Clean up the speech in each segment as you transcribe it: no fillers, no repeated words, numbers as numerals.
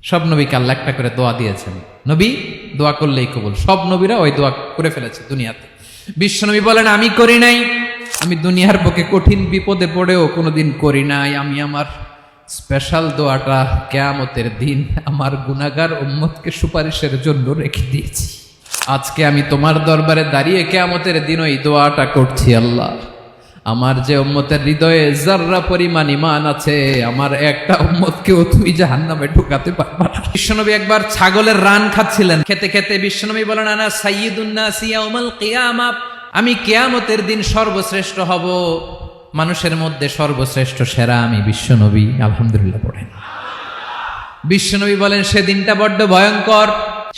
সব নবীকে আল্লাহ একটা করে দোয়া দিয়েছেন, নবী দোয়া করলেই কবুল। সব নবীরা ওই দোয়া করে ফেলেছে দুনিয়াতে। বিশ্বনবী বলেন আমি করি নাই, আমি দুনিয়ার বুকে কঠিন বিপদে পড়েও কোনোদিন করি নাই। আমি আমার স্পেশাল দোয়াটা কিয়ামতের দিন আমার গুনাহগার উম্মতকে সুপারিশের জন্য রেখে দিয়েছি। আজকে আমি তোমার দরবারে দাঁড়িয়ে কিয়ামতের দিন ওই দোয়াটা করছি, আল্লাহ আমার যে উম্মতের হৃদয়ে যাররা পরিমাণ ঈমান আছে, আমার একটা উম্মতকেও তুই জাহান্নামে ঢুকাতে পারবা না। বিশ্বনবী একবার ছাগলের রান খাচ্ছিলেন, খেতে খেতে বিশ্বনবী বলেন আনা সাইয়্যিদুন নাসি ইয়াউমাল কিয়ামা, আমি কিয়ামতের দিন সর্বশ্রেষ্ঠ হব, মানুষের মধ্যে সর্বশ্রেষ্ঠ সেরা আমি বিশ্বনবী। আলহামদুলিল্লাহ পড়েন। বিশ্বনবী বলেন সেদিনটা বড্ড ভয়ঙ্কর,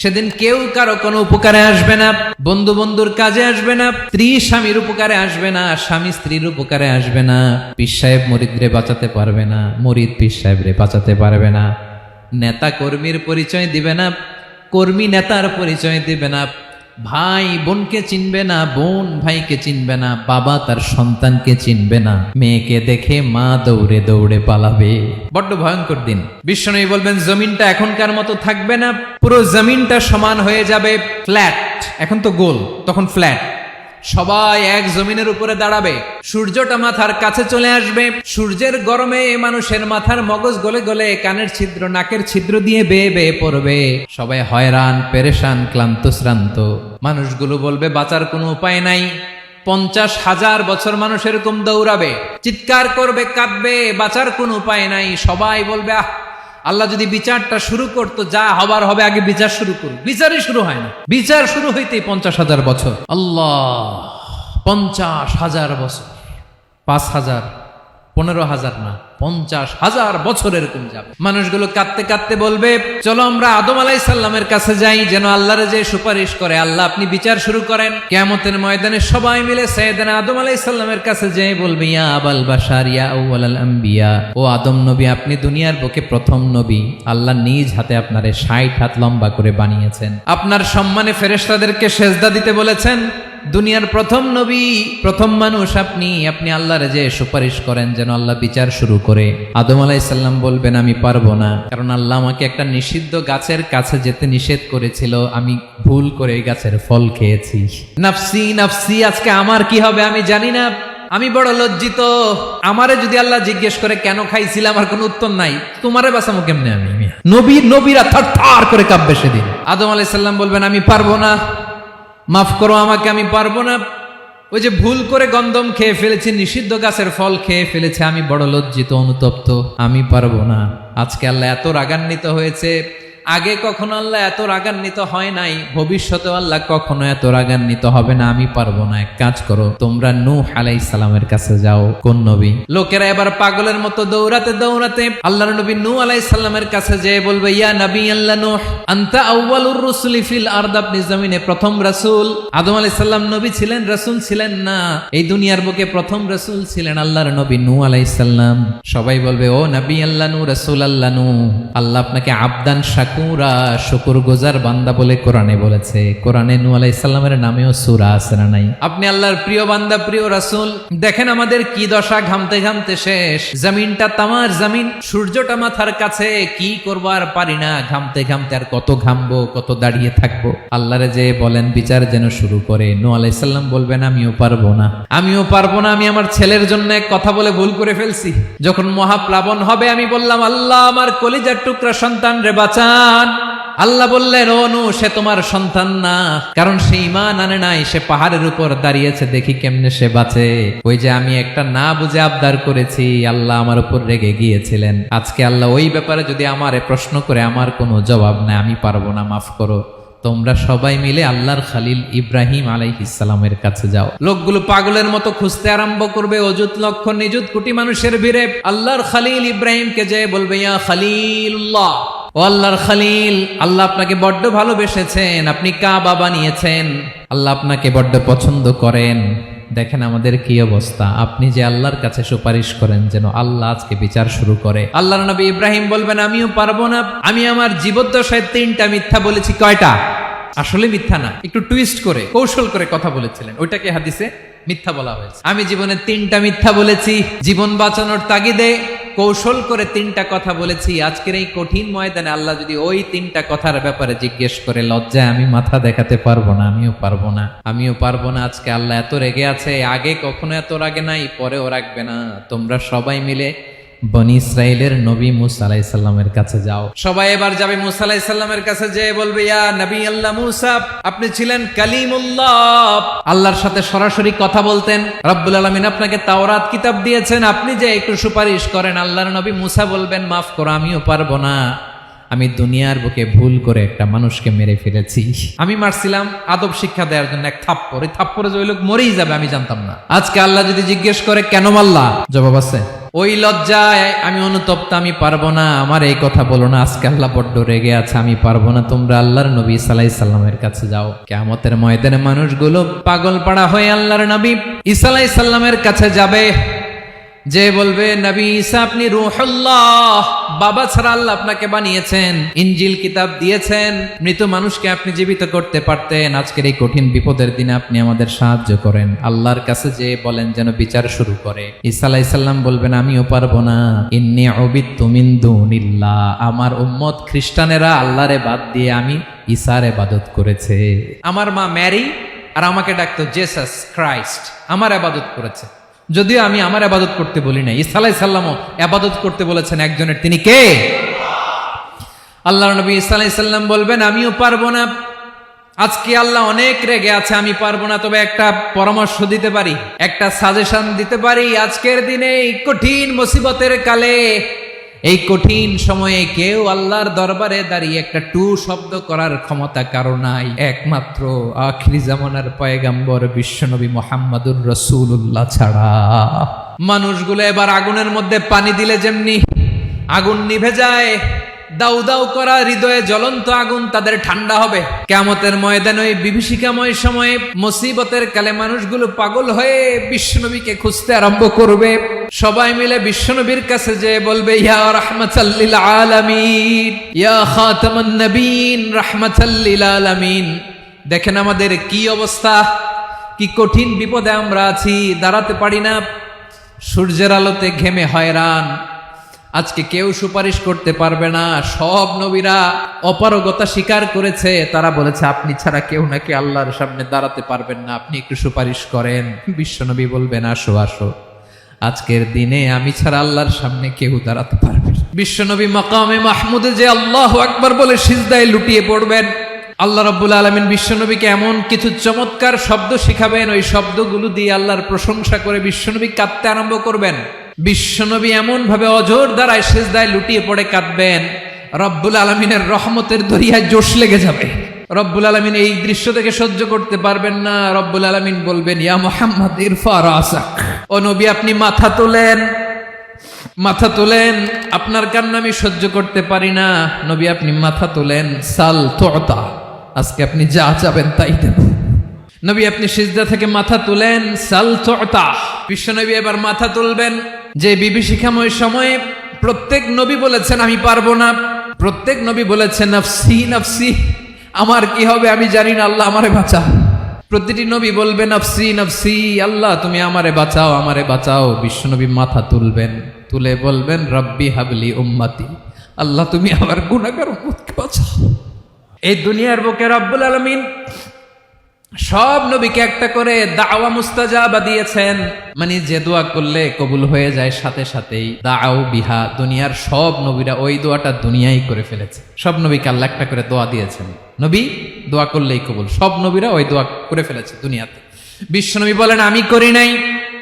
সেদিন কেউ কারো কোনো উপকারে আসবে না, বন্ধু বন্ধুর কাজে আসবে না, স্ত্রী স্বামীর উপকারে আসবে না, স্বামী স্ত্রীর উপকারে আসবে না, পীর সাহেব মুরিদরে বাঁচাতে পারবে না, মুরিদ পীর সাহেবরে বাঁচাতে পারবে না, নেতা কর্মীর পরিচয় দিবে না, কর্মী নেতার পরিচয় দিবে না, ভাই বোনকে চিনবে না, বোন ভাইকে চিনবে না, বাবা তার সন্তানকে চিনবে না, মেয়েকে দেখে মা দৌড়ে দৌড়ে পালাবে। বড্ড ভয়ঙ্কর দিন। বিশ্বনবী বলবেন জমিনটা এখনকার মতো থাকবে না, পুরো জমিনটা সমান হয়ে যাবে ফ্ল্যাট। এখন তো গোল, তখন ফ্ল্যাট। সবাই এক জমিনের উপরে দাঁড়াবে, সূর্যটা মাথার কাছে চলে আসবে, সূর্যের গরমে মানুষের মাথার মগজ গলে গলে কানের ছিদ্র নাকের ছিদ্র দিয়ে বেয়ে বেয়ে পড়বে। সবাই হয়রান পেরেশান ক্লান্ত শ্রান্ত। মানুষগুলো বলবে বাঁচার কোনো উপায় নাই। 50,000 বছর মানুষ এরকম দৌড়াবে, চিৎকার করবে, কাঁদবে, বাঁচার কোনো উপায় নাই। সবাই বলবে আহ, আল্লাহ যদি বিচারটা শুরু করতো, যা হবার হবে, আগে বিচার শুরু করুক। বিচারই শুরু হয় না, বিচার শুরু হইতেই 50,000 বছর। আল্লাহ, 50,000 বছর, 5,000, 15,000 না, 50,000 বছর এরকম যাবে। মানুষগুলো কাঁদতে কাঁদতে বলবে চলো আমরা আদম আলাইহিস সালামের কাছে যাই, যেন আল্লাহরে যে সুপারিশ করে, আল্লাহ আপনি বিচার শুরু করেন। কিয়ামতের ময়দানে সবাই মিলে সাইয়েদনা আদম আলাইহিস সালামের কাছে যেয়ে বলবে ইয়া আবাল বাশার ইয়া আউয়ালাল আম্বিয়া, ও আদম নবী আপনি দুনিয়ার বুকে প্রথম নবী, আল্লাহ নিজ হাতে আপনারে 60 হাত লম্বা করে বানিয়েছেন, আপনার সম্মানে ফেরেশতাদেরকে সেজদা দিতে বলেছেন, দুনিয়ার প্রথম নবী প্রথম মানুষ আপনি, আপনি আল্লাহরে যে সুপারিশ করেন যেন আল্লাহ বিচার শুরু করে। আদম আলাইহিস সালাম বলবেন আমি পারবো না, কারণ আল্লাহ আমাকে একটা নিষিদ্ধ গাছের কাছে যেতে নিষেধ করেছিল, আমি ভুল করে এই গাছের ফল খেয়েছি। নাফসি নাফসি, আজকে আমার কি হবে আমি জানি না, আমি বড় লজ্জিত। আমারে যদি আল্লাহ জিজ্ঞেস করে কেন খাইছিলাম, আমার কোনো উত্তর নাই, তোমারে বাঁচামো কেমনে আমি? নবীরা থার করে কাঁপবে সেদিন। আদম আলাইহিস সালাম বলবেন আমি পারবো না, মাফ করো আমাকে, আমি পারবো না। ওই যে ভুল করে গন্ধম খেয়ে ফেলেছি, নিষিদ্ধ গাছের ফল খেয়ে ফেলেছে, আমি বড় লজ্জিত অনুতপ্ত, আমি পারবো না। আজকে আল্লাহ এত রাগান্বিত হয়েছে, আগে কখনো আল্লাহ এত রাগান্বিত হয় নাই, ভবিষ্যতেও আল্লাহ কখনো এত রাগান্বিত হবে না। আমি পারবো না, এক কাজ করো, তোমরা নূহ আলাইহিস সালামের কাছে যাও। কোন নবী? লোকেরা এবার পাগলের মতো দৌড়াতে দৌড়াতে আল্লাহর নবী নূহ আলাইহিস সালামের কাছে যেয়ে বলবে ইয়া নবী আল্লাহ নূহ আনতা আউয়ালুর রুসুলি ফিল আরদ, আপনি জমিনে প্রথম রাসূল। আদম আলাইহিস সালাম নবী ছিলেন, রাসূল ছিলেন না, এই দুনিয়ার বুকে প্রথম রাসূল ছিলেন আল্লাহর নবী নূহ আলাইহিস সালাম। সবাই বলবে ও নবী আল্লাহ নূহ, রাসূল আল্লাহ নূহ, আল্লাহ আপনাকে আবদান শাকুরা, শুকর গুজার বান্দা বলে কোরআনে বলেছে। কোরআনে নূহ আলাইহিস সালামের নামেও সূরা আছে না নাই? আপনি আল্লাহর প্রিয় বান্দা, প্রিয় রাসূল। দেখেন আমাদের কি দশা, ঘামতে ঘামতে শেষ, জমিনটা তামার জমিন, সূর্যটা মাথার কাছে, কি করবো আর পারি না, ঘামতে ঘামতে আর কত ঘামবো, কত দাঁড়িয়ে থাকবো। আল্লাহরে যে বলেন বিচার যেন শুরু করে। নূহ আলাইহিস সালাম বলবেন আমিও পারবো না, আমিও পারবো না, আমি আমার ছেলের জন্য এক কথা বলে ভুল করে ফেলছি। যখন মহাপ্লাবন হবে আমি বললাম আল্লাহ আমার কলিজার টুকরা সন্তান রে বাঁচান। আল্লাহ বললেন ও নূহ সে তোমার সন্তান না, কারণ সে ঈমান আনে নাই, সে পাহাড়ের উপর দাঁড়িয়েছে, দেখি কেমনে সে বাঁচে। ওই যে আমি একটা না বুঝে আবদার করেছি, আল্লাহ আমার উপর রেগে গিয়েছিলেন। আজকে আল্লাহ ওই ব্যাপারে যদি আমারে প্রশ্ন করে, আমার কোনো জবাব নাই, আমি পারবো না, মাফ করো। তোমরা সবাই মিলে আল্লাহর খালিল ইব্রাহিম আলাইহিস সালামের কাছে যাও। লোকগুলো পাগলের মতো খুঁজতে আরম্ভ করবে, অযুত লক্ষ নিযুত কোটি মানুষের ভিড়ে আল্লাহর খালিল ইব্রাহিমকে যেয়ে বলবে ইয়া খালিলুল্লাহ, ও আল্লাহর খালিল, আল্লাহ আপনাকে বড্ড ভালোবেসেছেন, আপনি কাবা বানিয়েছেন, আল্লাহ আপনাকে বড্ড পছন্দ করেন। দেখেন আমাদের কি অবস্থা, আপনি যে আল্লাহর কাছে সুপারিশ করেন যেন আল্লাহ আজকে বিচার শুরু করে। আল্লাহর নবী ইব্রাহিম বলবেন আমিও পারবো না, আমি আমার জীবদ্দশায় 3টা মিথ্যা বলেছি। কয়টা? আসলে মিথ্যা না, একটু টুইস্ট করে কৌশল করে কথা বলেছিলেন, ওইটাকে হাদিসে মিথ্যা বলা হয়েছে। আমি জীবনে 3টা মিথ্যা বলেছি, জীবন বাঁচানোর তাগিদে কৌশল করে 3টা কথা বলেছি। আজকের এই কঠিন ময়দানে আল্লাহ যদি ওই 3টা কথার ব্যাপারে জিজ্ঞেস করে, লজ্জায় আমি মাথা দেখাতে পারবো না, আমিও পারবো না। আজকে আল্লাহ এত রেগে আছে, আগে কখনো এত রাগে নাই, পরেও রাখবে না। তোমরা সবাই মিলে বনি ইসরাইলের নবী মুসা আলাইহিস সালামের কাছে যাও। সবাই এবার যাবে মুসা আলাইহিস সালামের কাছে, যে বলবে, ইয়া নবী আল্লাহ মুসা, আপনি ছিলেন কালিমুল্লাহ, আল্লাহর সাথে সরাসরি কথা বলতেন। রব্বুল আলামিন আপনাকে তাওরাত কিতাব দিয়েছেন, আপনি যে একটু সুপারিশ করেন। আল্লাহর নবী মুসা বলবেন, মাফ করো, আমিও পারবো না। আমি দুনিয়ার বুকে ভুল করে একটা মানুষকে মেরে ফেলেছি। আমি মারছিলাম আদব শিক্ষা দেওয়ার জন্য এক থাপ্পড়, এই থাপ্পড়ে যে ওই লোক মরেই যাবে আমি জানতাম না। আজকে আল্লাহ যদি জিজ্ঞেস করে কেন মারলা, জবাব আছে। ওই লজ্জায় আমি অনুতপ্ত, আমি পারবো না, আমার এই কথা বলো না। আজকে আল্লাহ বড্ড রেগে আছে, আমি পারবো না। তোমরা আল্লাহর নবী ঈসা আলাইহিস সালামের কাছে যাও। কিয়ামতের ময়দানে মানুষগুলো পাগল পাড়া হয়ে আল্লাহর নবী ঈসা আলাইহিস সালামের কাছে যাবে, যে বলবে, নবী ঈসা আপনি রূহুল্লাহ, বাবা ছাড়া আল্লাহ আপনাকে বানিয়েছেন, ইনজিল কিতাব দিয়েছেন, মৃত মানুষকে আপনি জীবিত করতে পারতেন। আজকের এই কঠিন বিপদের দিনে আপনি আমাদের সাহায্য করেন। আল্লাহর কাছে যে বলেন যেন বিচার শুরু করে। ঈসা আলাইহিস সালাম বলবেন, আমিও পারবো না। ইন্নী উবিদতু মিন দুনিল্লাহ, আমার উম্মত খ্রিস্টানেরা আল্লাহরে বাদ দিয়ে আমি ঈসার ইবাদত করেছে। আমার মা ম্যারি আর আমাকে ডাকতো জেসাস ক্রাইস্ট, আমার ইবাদত করেছে। যদিও আমি আমার ইবাদত করতে বলি না, ঈসা আলাইহিস সালামও ইবাদত করতে বলেছেন একজনের, তিনি কে? আল্লাহর নবী ঈসা আলাইহিস সালাম বলবেন, আমিও পারবো না। আজকে আল্লাহ অনেক রেগে আছে, আমি পারবো না। তবে একটা পরামর্শ দিতে পারি, একটা সাজেশন দিতে পারি। আজকের দিনে এই কঠিন মুসিবতের কালে, এই কঠিন সময়ে কেউ আল্লাহর দরবারে দাঁড়িয়ে একটা টু শব্দ করার ক্ষমতা কারো নাই, একমাত্র আখিরি জামানার পয়গাম্বর বিশ্বনবী মুহাম্মদুর রাসূলুল্লাহ ছাড়া। মানুষগুলো এবার আগুনের মধ্যে পানি দিলে যেমনি আগুন নিভে যায়, দাউ দাউ করা হৃদয়ে জ্বলন্ত আগুন তাদের ঠান্ডা হবে। কিয়ামতের ময়দানে ওই বিভীষিকাময় সময়ে, মুসিবতের কালে মানুষগুলো পাগল হয়ে বিশ্বনবীকে খুঁজতে আরম্ভ করবে। সবাই মিলে বিশ্বনবীর কাছে যে বলবে, ইয়া রাহমাতাল লিল আলামিন, ইয়া খাতামান নবীন, রাহমাতাল লিল আলামিন। দেখেন আমাদের কি অবস্থা, কি কঠিন বিপদে আমরা আছি, দাঁড়াতে পারি না, সূর্যের আলোতে ঘেমে হয়রান। আজকে কেউ সুপারিশ করতে পারবে না। সব নবীরা অপারগতা স্বীকার করেছে, তারা বলেছে আপনি ছাড়া কেউ নাকি আল্লাহর সামনে দাঁড়াতে পারবেন না, আপনি একটু সুপারিশ করেন। বিশ্বনবী বলবেন, আসো আসো, আজকের দিনে আমি ছাড়া আল্লাহর সামনে কেউ দাঁড়াতে পারবে না। বিশ্বনবী মাকামে মাহমুদে যে আল্লাহু আকবার বলে সিজদায় লুটিয়ে পড়বেন। আল্লাহ রাব্বুল আলামিন বিশ্বনবীকে এমন কিছু চমৎকার শব্দ শিখাবেন, ওই শব্দগুলো দিয়ে আল্লাহর প্রশংসা করে বিশ্বনবী কাঁদতে আরম্ভ করবেন। বিশ্বনবী এমন ভাবে অজর দ্বারায় সিজদায় লুটিয়ে পড়ে কাঁদবেন, রব্বুল আলামিনের রহমতের দরিয়ায় জোশ লেগে যাবে। রব্বুল আলামিন এই দৃশ্য থেকে সহ্য করতে পারবেন না। রব্বুল আলামিন বলবেন, ইয়া মুহাম্মদ ইরফা রাসাক, ও নবী আপনি মাথা তোলেন, মাথা তোলেন, আপনার কান্না আমি সহ্য করতে পারি না। নবী আপনি মাথা তোলেন, সাল তুতা, আজকে আপনি যা চাবেন তাই দেব। নবী আপনি সিজদা থেকে মাথা তুলেন, সাল তুতা। বিশ্বনবী এবার মাথা তুলবেন। যে বিভীষিকাময় সময়ে প্রত্যেক নবী বলেছেন আমি পারবো না, প্রত্যেক নবী বলেছেন নফসি নফসি, আমার কি হবে আমি জানি না, আল্লাহ আমারে বাঁচাও। প্রতিটি নবী বলবেন নফসি নফসি, আল্লাহ তুমি আমারে বাঁচাও, আমারে বাঁচাও। বিশ্বনবী মাথা তুলবেন, তুলে বলবেন রব্বি হাবলি উম্মতি, আল্লাহ তুমি আমার গুনাহগার উম্মতকে বাঁচাও। এই দুনিয়ার বুকে রব্বুল আলামিন সব নবীকে একটা করে দাওয়া মুস্তাজাবা দিয়েছেন, মানে যে দোয়া করলে কবুল হয়ে যায় সাথে সাথেই। দাও বিহা, দুনিয়ার সব নবীরা ওই দোয়াটা দুনিয়ায় করে ফেলেছে। সব নবীকে আল্লাহ একটা করে দোয়া দিয়েছেন, নবী দোয়া করলেই কবুল। সব নবীরা ওই দোয়া করে ফেলেছে দুনিয়াতে। বিশ্বনবী বলেন আমি করি নাই।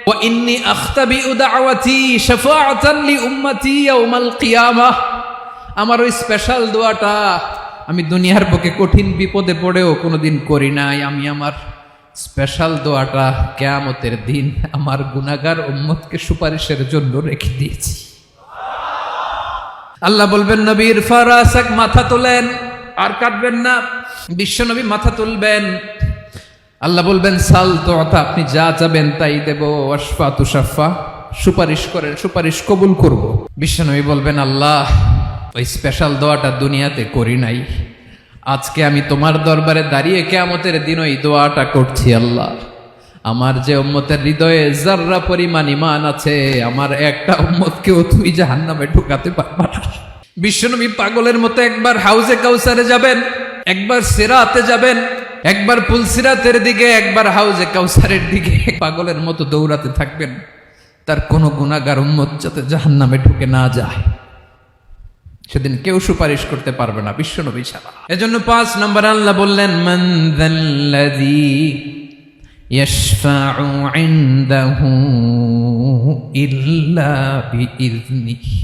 ওয়া ইন্নী আখতাবিউ দাওয়াতি শাফাআতান লি উম্মতি ইয়াউমাল কিয়ামাহ, আমার ওই স্পেশাল দোয়াটা আমি দুনিয়ার বুকে কঠিন বিপদে পড়েও কোনোদিন করি নাই। আমি আমার স্পেশাল দোয়াটা কিয়ামতের দিন আমার গুনাহগার উম্মতকে সুপারিশের জন্য রেখে দিয়েছি। আল্লাহ বলবেন নবী ইরফা রাসাক, মাথা তোলেন, আর কাটবেন না। বিশ্বনবী মাথা তুলবেন। আল্লাহ বলবেন সাল তুতা, আপনি যা চাবেন তাই দেব। ওয়াশফা তুশাফা, সুপারিশ করেন, সুপারিশ কবুল করব। বিশ্বনবী বলবেন আল্লাহ ওই স্পেশাল দোয়াটা দুনিয়াতে করি নাই, আজকে আমি তোমার দরবারে দাঁড়িয়ে কিয়ামতের দিন ওই দোয়াটা করছি। আল্লাহ আমার যে উম্মতের হৃদয়ে যাররা পরিমাণ ঈমান আছে, আমার একটা উম্মতকেও তুই জাহান্নামে ঢুকাতে পারবা না। বিশ্বনবী পাগলের মতো একবার হাউজে কাউসারে যাবেন, একবার সিরাতে যাবেন, একবার পুলসিরাতের দিকে, একবার হাউজে কাউসারের দিকে, পাগলের মতো দৌড়াতে থাকবেন, তার কোনো গুনাহগার উম্মত যাতে জাহান্নামে ঢুকে না যায়। সেদিন কেউ সুপারিশ করতে পারবে না বিশ্বনবী ছাড়া। এজন্য ৫ নম্বর আল্লাহ বললেন, মান যাল্লাযী ইয়াশফাউ ইনদাহু ইল্লা বিইযনিহি।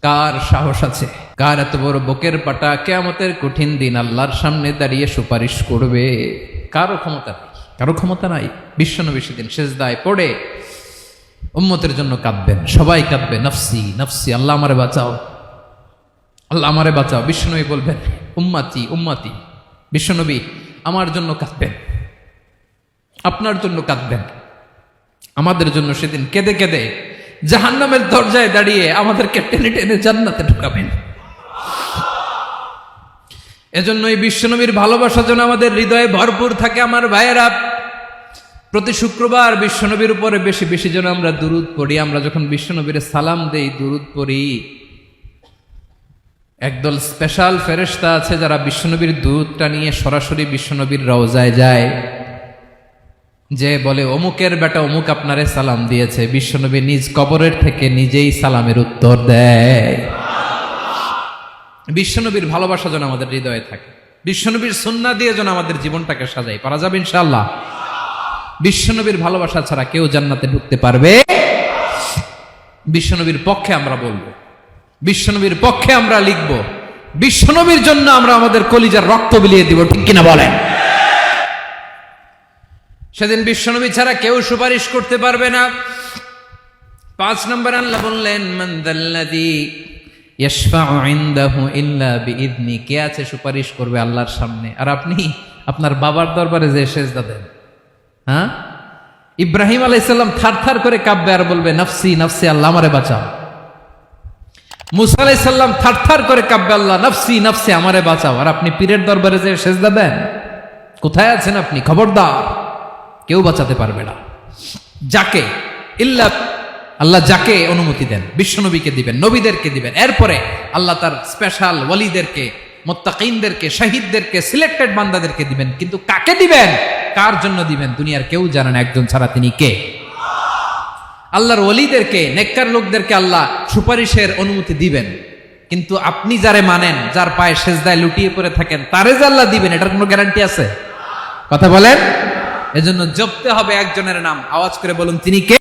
কার সাহস আছে, কার এত বড় বুকের পাটা, কিয়ামতের কঠিন দিন আল্লাহর সামনে দাঁড়িয়ে সুপারিশ করবে? কারো ক্ষমতা নাই, কারো ক্ষমতা নাই। বিশ্বনবী সেদিন সিজদায় পড়ে উম্মতের জন্য কাঁদবেন, সবাই কাঁদবে, নফসি নফসি, আল্লাহ আমারে বাঁচাও, আল্লাহ আমারে বাঁচাও। বিশ্বনবী বলবেন, উম্মতি উম্মতি। বিশ্বনবী আমার জন্য কাঁদবেন, আপনার জন্য কাঁদবেন, আমাদের জন্য সেদিন কেঁদে কেঁদে জাহান্নামের দরজায় দাঁড়িয়ে আমাদেরকে টেনে টেনে জান্নাতে ঢুকাবেন। এজন্য এই বিশ্বনবীর ভালোবাসা যেন আমাদের হৃদয়ে ভরপুর থাকে। আমার ভাইয়েরা, প্রতি শুক্রবার বিশ্বনবীর উপরে বেশি বেশি যেন আমরা দুরূদ পড়ি। আমরা যখন বিশ্বনবীর সালাম দেই, দুরূদ পড়ি, একদল স্পেশাল ফেরেশতা আছে যারা বিশ্বনবীর দুরূদটা নিয়ে সরাসরি বিশ্বনবীর রওজায় যায়, যে বলে অমুকের বেটা অমুক আপনারে সালাম দিয়েছে। বিশ্বনবী নিজ কবরের থেকে নিজেই সালামের উত্তর দেয়। বিশ্বনবীর ভালোবাসা যেন আমাদের হৃদয়ে থাকে, বিশ্বনবীর সুন্নাহ দিয়ে যেন আমাদের জীবনটাকে সাজাই। পারা যাবে ইনশাআল্লাহ। বিশ্বনবীর ভালোবাসা ছাড়া কেউ জান্নাতে ঢুকতে পারবে? বিশ্বনবীর পক্ষে আমরা বলবো, বিশ্বনবীর পক্ষে আমরা লিখব, বিশ্বনবীর জন্য আমরা আমাদের কলিজার রক্ত বিলিয়ে দিব, ঠিক কিনা বলেন? সেদিন বিশ্বনবী ছাড়া কেউ সুপারিশ করতে পারবে না। ৫ নম্বর আল্লাহ বললেন, মান যাল্লাযী ইয়াশফাউ ইনদাহু ইল্লা বিইযনি। কে আছে সুপারিশ করবে আল্লাহর সামনে? আর আপনি আপনার বাবার দরবারে যে সেজদা দেন, হ্যাঁ, ইব্রাহিম আলাইহিস সালাম থারথার করে কাঁপবে আর বলবে, নফসি নফসি, আল্লাহ আমারে বাঁচাও। মুসা আলাইহিস সালাম থারথার করে কাঁপবে, আল্লাহ নফসি নফসি, আমারে বাঁচাও। আর আপনি পীরের দরবারে যে সেজদা দেন, কোথায় আছেন আপনি? খবরদার, কেউ বাঁচাতে পারবে না। যাকে ইল্লা আল্লাহ যাকে অনুমতি দেন, বিশ্বনবীকে দিবেন, নবীদেরকে দিবেন, এরপরে আল্লাহ তার স্পেশাল ওয়ালিদেরকে, মুত্তাকিনদেরকে, শহীদদেরকে, সিলেক্টেড বান্দাদেরকে দিবেন। কিন্তু কাকে দিবেন, কার জন্য দিবেন, দুনিয়ার কেউ জানে না একজন ছাড়া, তিনি কে? আল্লাহর ওয়ালিদেরকে, নেককার লোকদেরকে আল্লাহ সুপারিশের অনুমতি দিবেন। কিন্তু আপনি যারে মানেন, যার পায়ে সেজদায় লুটিয়ে পড়ে থাকেন, তারে যে আল্লাহ দিবেন, এটার কোনো গ্যারান্টি আছে? কথা বলেন। এজন্য জপতে হবে একজনের নাম, আওয়াজ করে বলুন, তিনি কে?